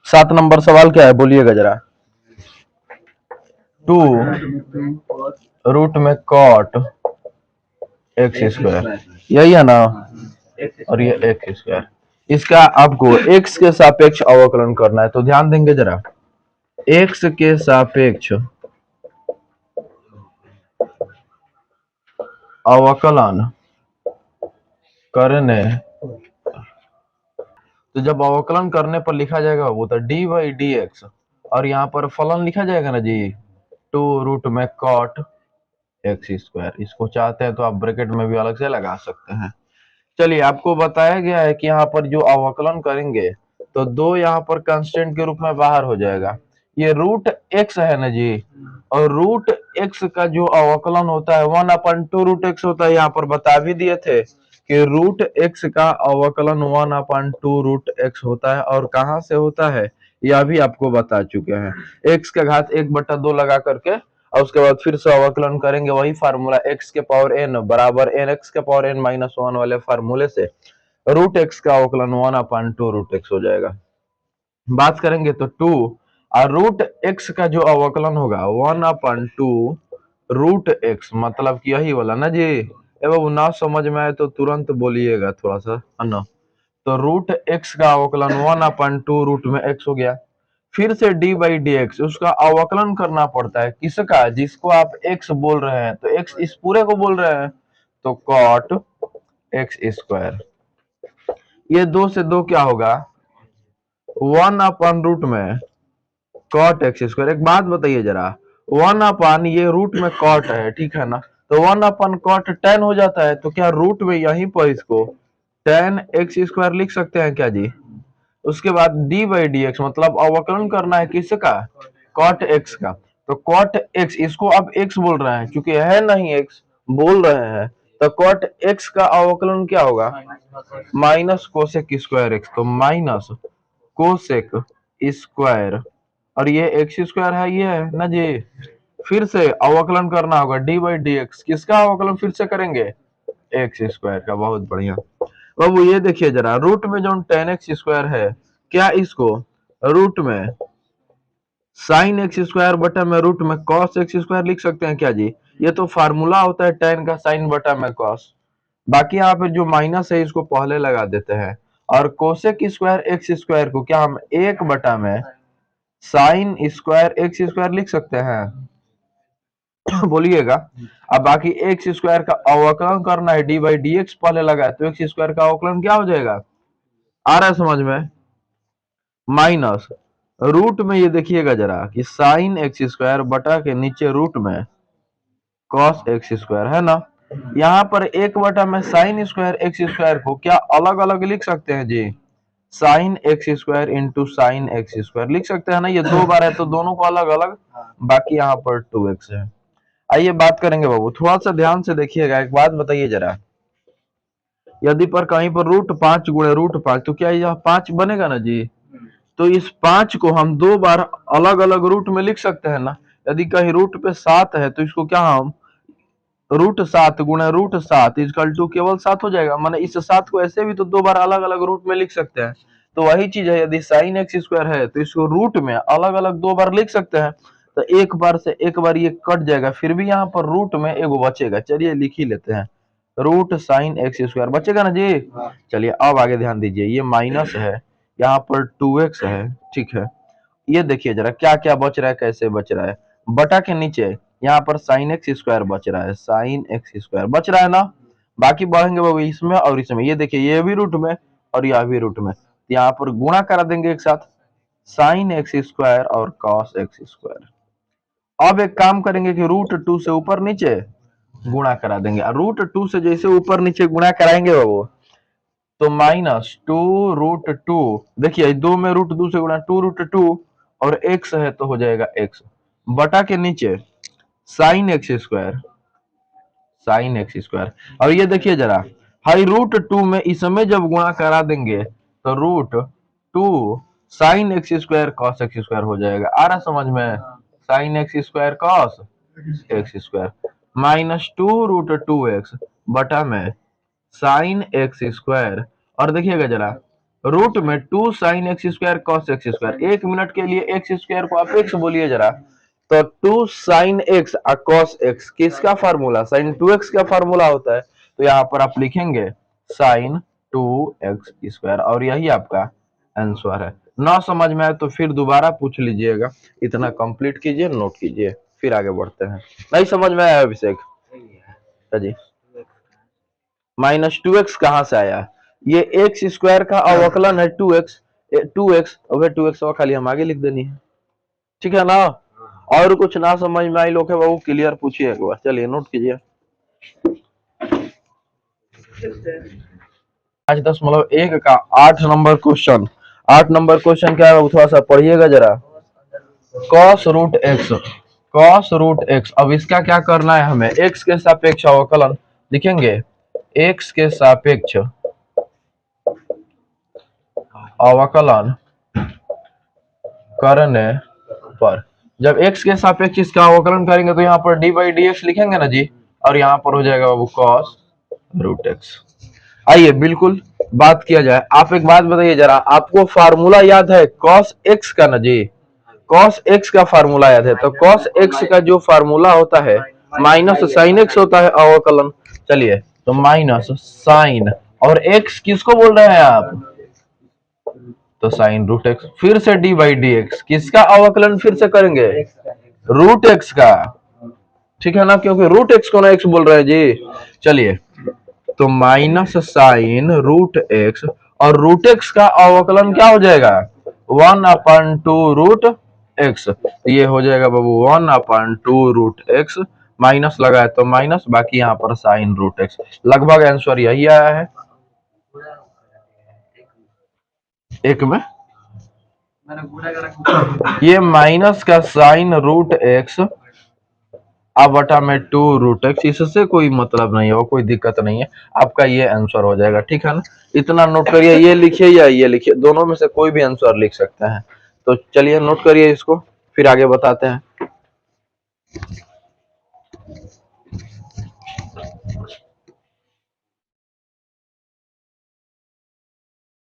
7 number सवाल क्या है बोलिएगा जरा। 2 रूट में कॉट एक्स स्क्वायर, यही है ना। और ये एक्स स्क्वायर, इसका आपको एक्स के सापेक्ष अवकलन करना है। तो ध्यान देंगे जरा, एक्स के सापेक्ष अवकलन करने, तो जब अवकलन करने पर लिखा जाएगा वो तो डी बाई डी एक्स, और यहाँ पर फलन लिखा जाएगा ना जी 2 रूट में कॉट एक्स स्क्वायर। इसको चाहते हैं तो आप ब्रैकेट में भी अलग से लगा सकते हैं। चलिए, आपको बताया गया है कि यहाँ पर जो अवकलन करेंगे तो दो यहाँ पर कांस्टेंट के रूप में बाहर हो जाएगा। ये रूट एक्स है ना जी, और रूट एक्स का जो अवकलन होता है 1/2 रूट एक्स होता है। यहाँ पर बता भी दिए थे कि रूट एक्स का अवकलन 1/2 रूट एक्स होता है। और कहाँ से होता है यह भी आपको बता चुके हैं। एक्स का घात 1/2 लगा करके और उसके बाद फिर से अवकलन करेंगे, वही फार्मूला एक्स के पावर एन बराबर एन एक्स के पावर एन माइनस 1 वाले फार्मूले से रूट एक्स का अवकलन 1/2 रूट एक्स हो जाएगा। बात करेंगे तो 2 और रूट एक्स का जो अवकलन होगा 1/2 रूट एक्स, मतलब कि यही वाला ना जी। ए बाबू, ना समझ में आए तो तुरंत बोलिएगा थोड़ा सा, है ना। तो रूट एक्स का अवकलन 1/2 रूट में एक्स हो गया। फिर से डी बाई डी एक्स, उसका अवकलन करना पड़ता है किसका, जिसको आप एक्स बोल रहे हैं। तो एक्स इस पूरे को बोल रहे हैं तो कॉट एक्स स्क्वायर। ये 2 से 2 क्या होगा, 1/रूट में कॉट एक्स स्क्वायर। एक बात बताइए जरा, 1/, ये रूट में कॉट है, ठीक है ना। तो 1/कॉट टेन हो जाता है। तो क्या रूट में यहीं पर इसको टेन एक्स स्क्वायर लिख सकते हैं क्या जी। उसके बाद डी बाई डी एक्स, मतलब अवकलन करना है किसका, कॉट एक्स का। तो कॉट एक्स, इसको अब एक्स बोल रहे हैं क्योंकि है नहीं एक्स बोल रहे हैं। तो कॉट एक्स का अवकलन क्या होगा, माइनस कोसेक स्क्वायर एक्स। तो माइनस कोसेक स्क्वायर, और ये एक्स स्क्वायर है, ये है ना जी। फिर से अवकलन करना होगा डी बाई डी एक्स, किसका अवकलन फिर से करेंगे, एक्स स्क्वायर का। बहुत बढ़िया बाबू, ये देखिए जरा, रूट में जो टेन एक्स स्क्वायर है, क्या इसको रूट में साइन एक्स स्क्वायर बटा में रूट में कॉस एक्स स्क्वायर लिख सकते हैं क्या जी। ये तो फार्मूला होता है टेन का साइन बटा में कॉस। बाकी यहाँ पे जो माइनस है इसको पहले लगा देते हैं। और कोसेक स्क्वायर एक्स स्क्वायर को क्या हम 1 बटा में साइन स्क्वायर एक्स स्क्वायर लिख सकते हैं बोलिएगा। अब बाकी एक्स स्क्वायर का अवकलन करना है, डी बाई डी एक्स पहले लगा तो एक्स स्क्वायर का अवकलन क्या हो जाएगा, आ रहा है समझ में, माइनस रूट में ये देखिएगा जरा कि साइन एक्स स्क्वायर बटा के नीचे रूट में कॉस एक्स स्क्वायर, है ना। यहाँ पर 1 बटा में साइन स्क्वायर एक्स स्क्वायर को क्या अलग अलग लिख सकते हैं जी, sine x square into sine x square लिख सकते हैं ना। ये 2 बार है तो दोनों को अलग अलग, बाकी यहाँ पर 2x है। आइए बात करेंगे बाबू, थोड़ा सा ध्यान से देखिएगा। एक बात बताइए जरा, यदि पर कहीं पर रूट 5 गुणे रूट 5, तो क्या यह 5 बनेगा ना जी। तो इस 5 को हम 2 बार अलग अलग रूट में लिख सकते हैं ना। यदि कहीं रूट पे 7 है तो इसको क्या हम रूट 7 गुणे रूट 7 इजकल टू केवल 7 हो जाएगा। माने इस 7 को ऐसे भी तो 2 बार अलग अलग रूट में लिख सकते हैं। तो वही चीज है, यदि साइन एक्स स्क्वायर है तो इसको रूट में अलग अलग 2 बार लिख सकते हैं। तो एक बार से एक बार ये कट जाएगा, फिर भी यहाँ पर रूट में एगो बचेगा। चलिए लिख ही लेते हैं, रूट साइन एक्स स्क्वायर बचेगा ना जी। चलिए अब आगे ध्यान दीजिए, ये माइनस है, यहाँ पर 2x है, ठीक है। ये देखिए जरा क्या क्या बच रहा है, कैसे बच रहा है। बटा के नीचे यहाँ पर साइन एक्स स्क्वायर बच रहा है, साइन एक्स स्क्वायर बच रहा है ना। बाकी बढ़ेंगे बाबू इसमें और इसमें। ये देखिए ये भी रूट में और यह भी रूट में, तो यहाँ पर गुणा करा देंगे एक साथ, साइन एक्स स्क्वायर और कॉस एक्स स्क्वायर। अब एक काम करेंगे कि रूट 2 से ऊपर नीचे गुणा करा देंगे। रूट 2 से जैसे ऊपर नीचे गुणा कराएंगे बाबू, तो -2√2, देखिए 2 में रूट 2 से गुणा 2√2 और x है तो हो जाएगा x बटा के नीचे sign x square, sign x square. और ये देखिए जरा, हाई रूट 2 में इसमें जब गुणा करा देंगे तो root 2 sine x square cos x square हो जाएगा। आ रहा समझ में, sine x square cos x square -2√2x बटा में साइन एक्स स्क्वायर। और देखिएगा जरा, रूट में 2 sine x square cos x square. 1 minute के लिए एक्स स्क्वायर को आप एक्स बोलिए जरा, तो 2 साइन एक्स और कॉस एक्स किसका फार्मूला, साइन 2x का फार्मूला होता है। तो यहाँ पर आप लिखेंगे साइन 2x स्क्वायर और यही आपका आंसर है। ना समझ में आए तो फिर दोबारा पूछ लीजिएगा। इतना कंप्लीट कीजिए, नोट कीजिए, फिर आगे बढ़ते हैं। नहीं समझ में आया अभिषेक जी? -2x कहाँ से आया? ये एक्स स्क्वायर का अवकलन है 2x। 2x और 2x खाली हम आगे लिख देनी है, ठीक है ना। और कुछ ना समझ में आई लोग है वो क्लियर पूछिए एक बार। चलिए नोट कीजिए। 5.1 का 8 नंबर क्वेश्चन। 8 नंबर क्वेश्चन क्या है थोड़ा सा पढ़िएगा जरा। cos root x, cos root x. अब इसका क्या करना है हमें, x के सापेक्ष अवकलन लिखेंगे। x के सापेक्ष अवकलन करने पर, जब x के सापेक्ष इसका अवकलन करेंगे तो यहाँ पर d/dx लिखेंगे ना जी, और यहाँ पर हो जाएगा बाबू cos रूट एक्स। आइए बिल्कुल बात किया जाए। आप एक बात बताइए जरा, आपको फार्मूला याद है cos x का ना जी? cos x का फार्मूला याद है? तो cos x का जो फार्मूला होता है माइनस साइन x होता है अवकलन। चलिए तो माइनस साइन, और x किसको बोल रहे हैं आप? तो साइन रूट एक्स। फिर से d/dx किसका अवकलन फिर से करेंगे? रूट एक्स का, ठीक है ना, क्योंकि रूट एक्स को ना x बोल रहे हैं जी। चलिए तो माइनस साइन रूट एक्स, और रूट एक्स का अवकलन क्या हो जाएगा? 1/2 रूट एक्स। ये हो जाएगा बाबू 1/2 रूट एक्स। माइनस लगाए तो माइनस, बाकी यहाँ पर साइन रूट एक्स। लगभग आंसर यही आया है। एक में ये माइनस का साइन रूट एक्स अब बटा में 2 रूट एक्स, इससे कोई मतलब नहीं है, कोई दिक्कत नहीं है, आपका ये आंसर हो जाएगा, ठीक है ना। इतना नोट करिए, ये लिखिए या ये लिखिए, दोनों में से कोई भी आंसर लिख सकते हैं। तो चलिए नोट करिए इसको, फिर आगे बताते हैं।